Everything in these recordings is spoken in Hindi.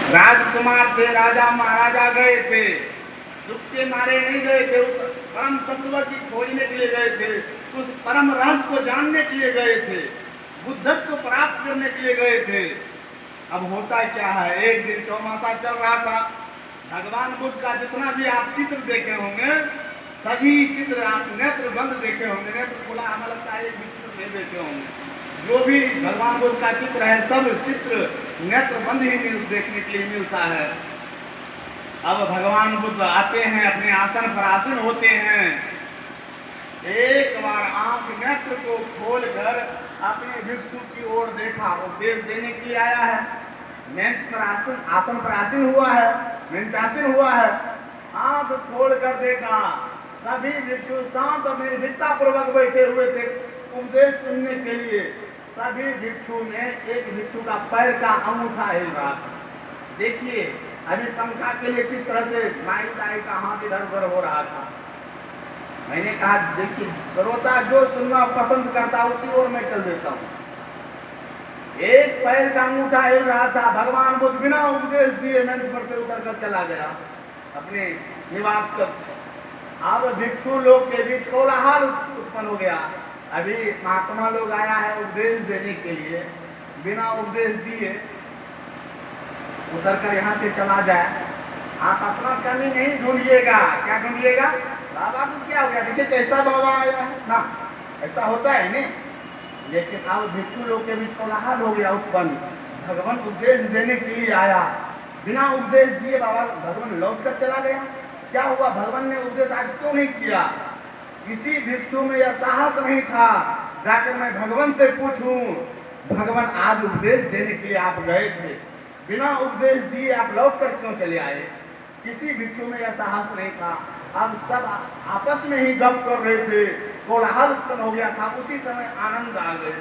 राजकुमार थे, राजा महाराजा गए थे, दुख के मारे नहीं गए थे, उस परम तत्व की खोजने के लिए गए थे, उस परम रहस्य को जानने के लिए गए थे, बुद्धत्व को प्राप्त करने के लिए गए थे। अब होता क्या है, एक दिन चौमासा चल रहा था, भगवान बुद्ध का जितना भी आप चित्र देखे होंगे, सभी चित्र आप नेत्र बंद देखे होंगे, नेत्र खुला हमें लगता है एक भी चित्र नहीं देखे होंगे। जो भी भगवान बुद्ध का चित्र है, सब चित्र नेत्र बंद ही देखने के लिए मिलता है। अब भगवान बुद्ध आते हैं, अपने आसन पर आसन होते हैं, एक बार आंख नेत्र को खोलकर अपने भिक्षु की ओर देखा, उपदेश देने के लिए आया है, नेत्र पर आसन पर आसीन हुआ है, मंचासीन हुआ है, आंख खोलकर देखा, सभी भिक्षु शांत और निर्भीकता पूर्वक बैठे हुए थे उपदेश सुनने के लिए। सभी भिक्षु ने एक भिक्षु का पैर का अंगूठा हिल रहा था। देखिए अभी पंखा के लिए किस तरह से माई ताई का हाथ इधर उधर हो रहा था। मैंने कहा देखिए श्रोता जो सुनना पसंद करता उसी ओर मैं चल देता हूँ। एक पैर का अंगूठा हिल रहा था। भगवान बुद्ध बिना उपदेश दिए मंच पर से उतर कर चला गया अपने निवास कक्ष। अब भिक्षु लोग के बीच कोलाहल उत्पन्न हो गया। अभी महात्मा लोग आया है उपदेश देने के लिए, बिना उपदेश दिए उतर कर यहाँ से चला जाए। आप अपना कमी नहीं ढूंढिएगा। क्या ढूंढिएगा? बाबा को क्या हो गया, देखिए कैसा बाबा आया है ना, ऐसा होता है नहीं। लेकिन अब भिक्षु लोग के बीच कोलाहल हो गया उत्पन्न। भगवान उपदेश देने के लिए आया, बिना उपदेश दिए बाबा भगवान लौट कर चला गया। क्या हुआ? भगवान ने उपदेश आज क्यों नहीं किया? किसी भिक्षु में यह साहस नहीं था जाकर मैं भगवान से पूछूं, भगवान आज उपदेश देने के लिए आप गए थे, बिना उपदेश दिए आप लौट कर क्यों चले आए? किसी भिक्षु में यह साहस नहीं था। अब सब आपस में ही गप कर रहे थे, कोलाहल उत्पन्न हो गया था। उसी समय आनंद आ गए।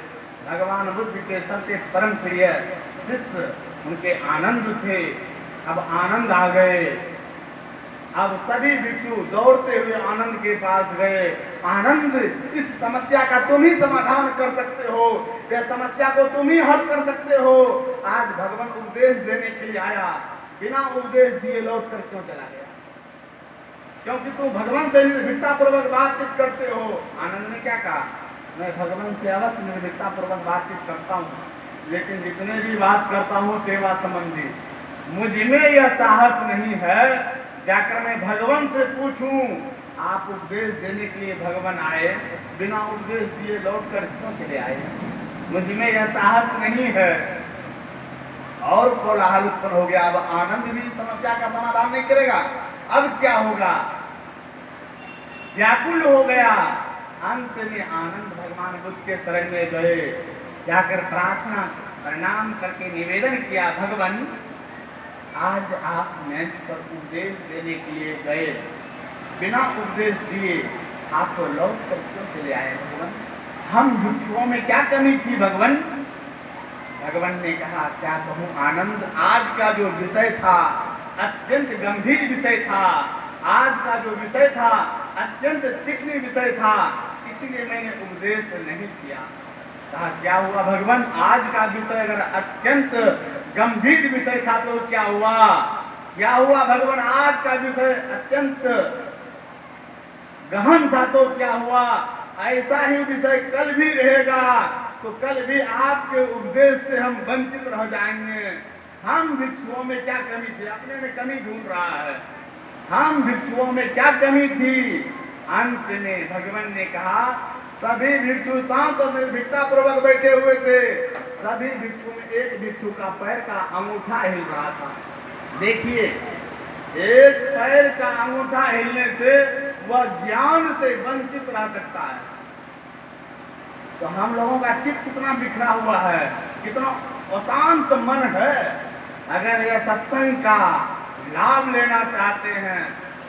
भगवान बुद्ध के सबसे परम प्रिय शिष्य उनके आनंद थे। अब आनंद आ गए। अब सभी भिक्षु दौड़ते हुए आनंद के पास गए। आनंद, इस समस्या का तुम ही समाधान कर सकते हो, यह समस्या को तुम ही हल कर सकते हो। आज भगवान उपदेश देने के लिए आया, बिना उपदेश दिए लौट कर क्यों चला गया? क्योंकि तुम भगवान से निर्भीकता पूर्वक बातचीत करते हो। आनंद ने क्या कहा? मैं भगवान से अवश्य निर्भीकता पूर्वक बातचीत करता हूँ, लेकिन जितने भी बात करता हूँ सेवा संबंधी, मुझ में यह साहस नहीं है जाकर मैं भगवान से पूछूं। आप उपदेश देने के लिए भगवान आए, बिना उपदेश दिए लौट कर क्यों चले आए? मुझ में यह साहस नहीं है। और कोलाहल उत्पन्न हो गया। अब आनंद भी समस्या का समाधान नहीं करेगा। अब क्या होगा? व्याकुल हो गया। अंत में आनंद भगवान बुद्ध के शरण में गए, जाकर प्रार्थना प्रणाम करके निवेदन किया, भगवान आज आप मंच पर उपदेश देने के लिए गए, बिना उपदेश दिए आप तो लौट कर क्यों चले आए? भगवान हम भिक्षुओं में क्या कमी थी भगवान? भगवान ने कहा क्या कहूँ आनंद, आज का जो विषय था अत्यंत गंभीर विषय था। आज का जो विषय था अत्यंत तीक्ष्ण विषय था, इसीलिए मैंने उपदेश नहीं किया। कहा क्या हुआ भगवान? आज का विषय अगर अत्यंत गंभीर विषय था तो क्या हुआ? क्या हुआ भगवान? आज का विषय अत्यंत गहन था तो क्या हुआ? ऐसा ही विषय कल भी रहेगा तो कल भी आपके उपदेश से हम वंचित रह जाएंगे। हम भिक्षुओं में क्या कमी थी? अपने में कमी ढूंढ रहा है। हम भिक्षुओं में क्या कमी थी? अंत में भगवान ने कहा सभी भिक्षु शांत और निर्भीकता पूर्वक बैठे हुए थे। सभी भिक्षु में एक भिक्षु का पैर का अंगूठा हिल रहा था। देखिए एक पैर का अंगूठा हिलने से वह ज्ञान से वंचित रह सकता है। तो हम लोगों का चित्त कितना बिखरा हुआ है, कितना अशांत मन है। अगर यह सत्संग का लाभ लेना चाहते हैं,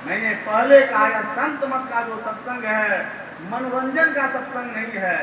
मैंने पहले कहा यह संत मत का जो सत्संग है मनोरंजन का सत्संग नहीं है।